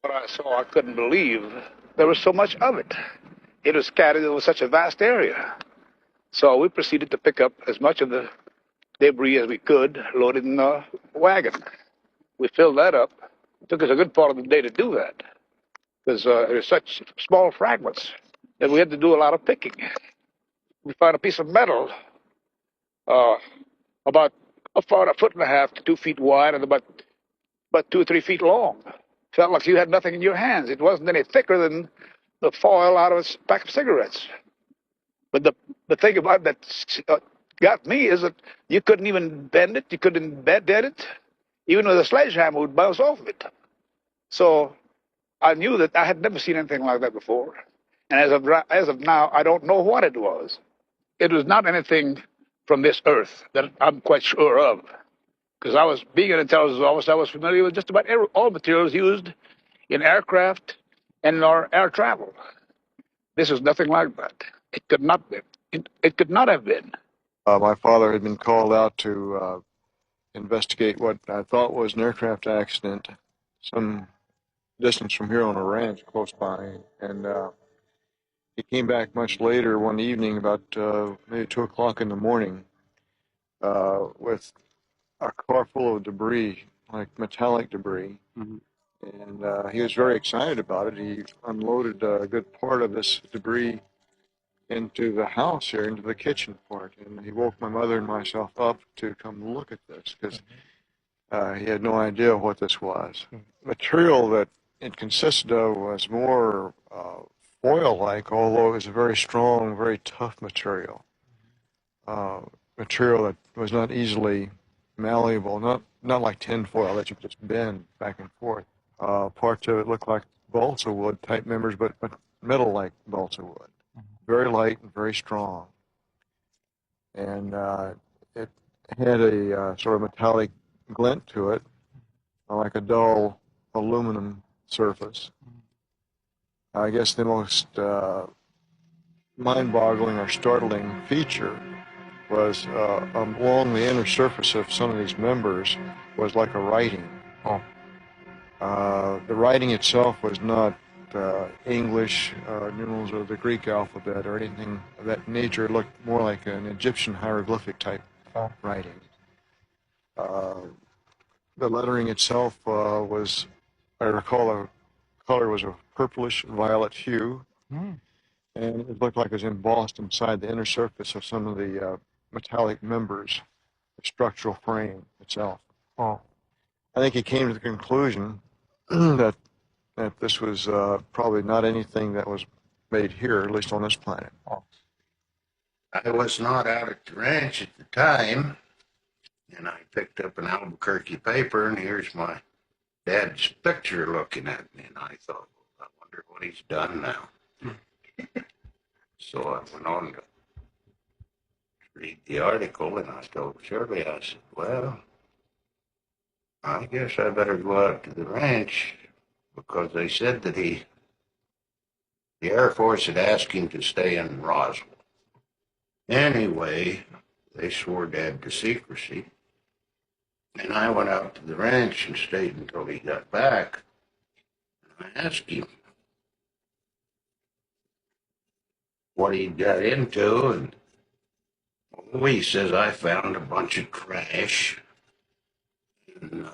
What I saw, I couldn't believe there was so much of it. It was scattered over such a vast area. So we proceeded to pick up as much of the debris as we could, load it in a wagon. We filled that up. It took us a good part of the day to do that because it was such small fragments that we had to do a lot of picking. We found a piece of metal uh, about a foot and a half to 2 feet wide and about 2 or 3 feet long. Felt like you had nothing in your hands. It wasn't any thicker than the foil out of a pack of cigarettes. But the thing about that got me is that you couldn't even bend it. You couldn't bend it. Even with a sledgehammer, would bounce off of it. So I knew that I had never seen anything like that before. And as of now, I don't know what it was. It was not anything from this earth that I'm quite sure of. Because I was, being an intelligence officer, I was familiar with just about all materials used in aircraft and in our air travel. This is nothing like that. It could not be. It could not have been. My father had been called out to investigate what I thought was an aircraft accident some distance from here on a ranch close by. And he came back much later one evening, about maybe 2 o'clock in the morning, with a car full of debris, like metallic debris. Mm-hmm. And he was very excited about it. He unloaded a good part of this debris into the house here, into the kitchen part. And he woke my mother and myself up to come look at this because he had no idea what this was. Material that it consisted of was more foil-like, although it was a very strong, very tough material. Material that was not easily malleable, not like tin foil that you could just bend back and forth. Parts of it looked like balsa wood type members, but metal-like balsa wood. Very light and very strong. And it had a sort of metallic glint to it, like a dull aluminum surface. I guess the most mind-boggling or startling feature was along the inner surface of some of these members was like a writing. Oh. The writing itself was not English numerals or the Greek alphabet or anything of that nature. It looked more like an Egyptian hieroglyphic type writing. The lettering itself was, I recall, the color was a purplish violet hue, and it looked like it was embossed inside the inner surface of some of the metallic members, the structural frame itself. Oh. I think he came to the conclusion that this was probably not anything that was made here, at least on this planet. Oh. I was not out at the ranch at the time, and I picked up an Albuquerque paper, and here's my dad's picture looking at me, and I thought, well, I wonder what he's done now. So I went on to read the article, and I told Shirley, I said, well, I guess I better go out to the ranch, because they said that the Air Force had asked him to stay in Roswell. Anyway, they swore Dad to secrecy, and I went out to the ranch and stayed until he got back. And I asked him what he got into, and he says, I found a bunch of trash. And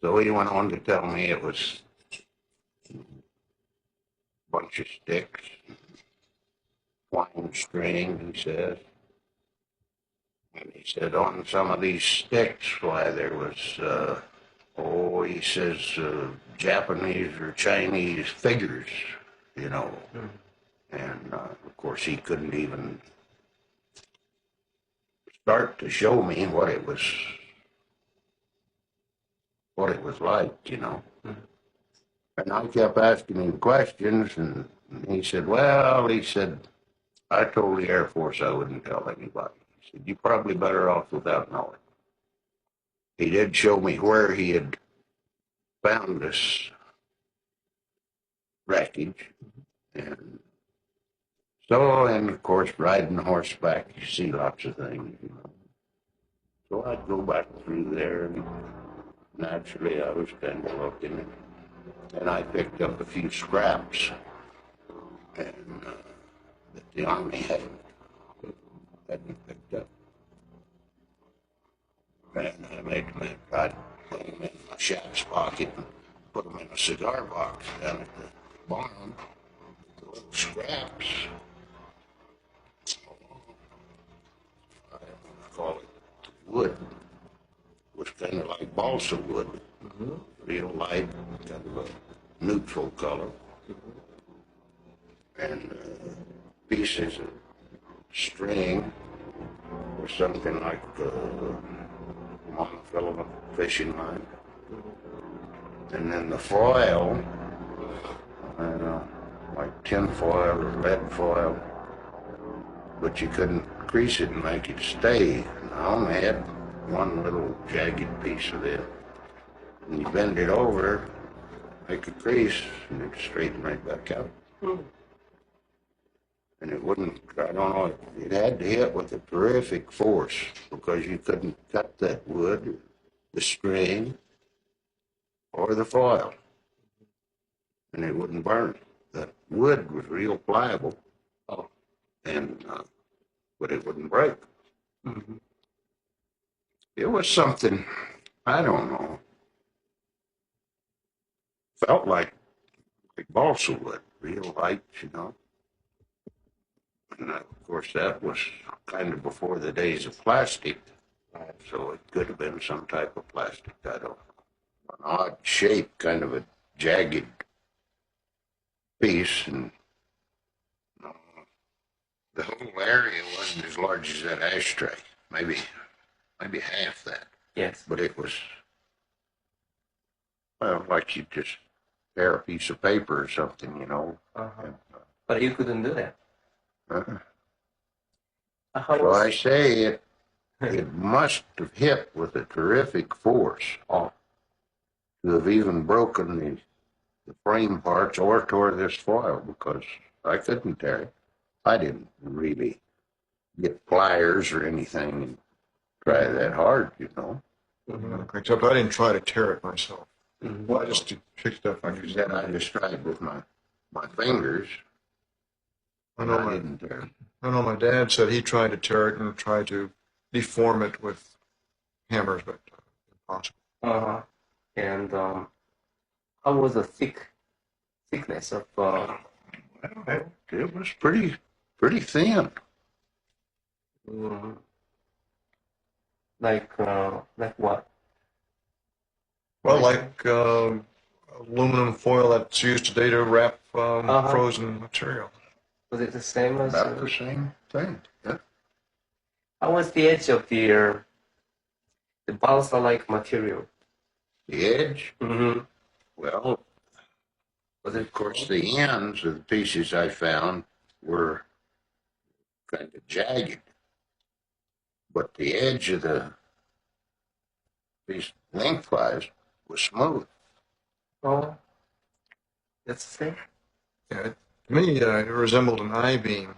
so he went on to tell me it was a bunch of sticks, twine string, he says. And he said on some of these sticks, why, there was, he says, Japanese or Chinese figures, you know. And, of course, he couldn't even start to show me what it was like, you know. And I kept asking him questions, and he said, well, I told the Air Force I wouldn't tell anybody. He said, you're probably better off without knowing. He did show me where he had found this wreckage. And so, and of course, riding horseback, you see lots of things, you know. So I'd go back through there, and naturally I was kind of looking. and I picked up a few scraps and that the Army hadn't picked up. And I made them, I'd put them in my shap's pocket and put them in a cigar box down at the barn. The little scraps. I call it wood. It was kind of like balsa wood. Real light, kind of a neutral color. And pieces of string or something like monofilament fishing line. And then the foil, like tin foil or lead foil, but you couldn't crease it and make it stay. And I only had one little jagged piece of it. And you bend it over, make a crease, and it'd straighten right back out. And it wouldn't, I don't know, it had to hit with a terrific force because you couldn't cut that wood, the string, or the foil. And it wouldn't burn. That wood was real pliable, and but it wouldn't break. It was something, I don't know, felt like balsa wood, real light, you know. And of course, that was kind of before the days of plastic, so it could have been some type of plastic. I don't know. An odd shape, kind of a jagged piece, and the whole area wasn't as large as that ashtray. Maybe half that. Yes. But it was, well, like you just tear a piece of paper or something, you know. And, But you couldn't do that. How so was I say it must have hit with a terrific force to have even broken the frame parts or tore this foil, because I couldn't tear it. I didn't really get pliers or anything and try that hard, you know. Except I didn't try to tear it myself. Well, I just picked it up. Like you said, I just tried with my fingers. I know my dad said he tried to tear it and tried to deform it with hammers, but impossible. And how was the thickness of? Well, it was pretty thin. Like what? Well, like aluminum foil that's used today to wrap frozen material. Was it the same as? About the same thing. Yeah. How was the edge of the balsa-like material? The edge. Well, Was it? of course, the ends of the pieces I found were kind of jagged, but the edge of the piece lengthwise was smooth. Oh, that's the same. Yeah, to me, it resembled an I-beam,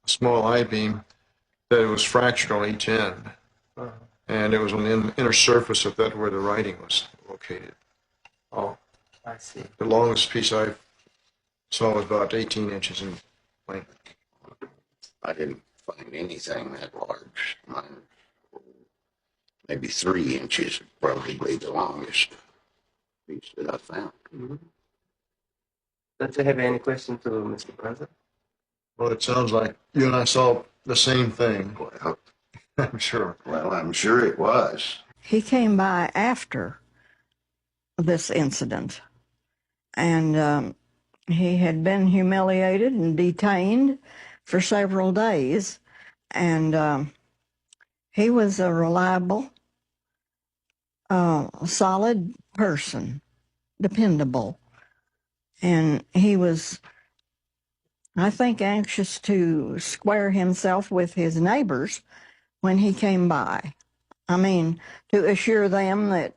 a small I-beam, that it was fractured on each end. And it was on the inner surface of that where the writing was located. Oh, I see. The longest piece I saw was about 18 inches in length. I didn't find anything that large. Mine, maybe 3 inches, probably the longest piece that I found. Don't you have any question to Mr. President? Well, it sounds like you and I saw the same thing. Well, I'm sure. well, I'm sure it was. He came by after this incident, and he had been humiliated and detained for several days, and he was a reliable, solid person, dependable, and he was, I think, anxious to square himself with his neighbors when he came by. I mean, to assure them that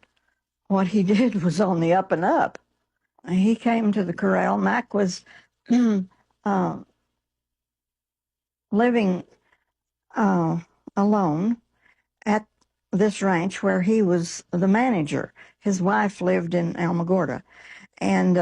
what he did was on the up and up. He came to the corral. Mac was living alone at this ranch where he was the manager. His wife lived in Alamogordo. And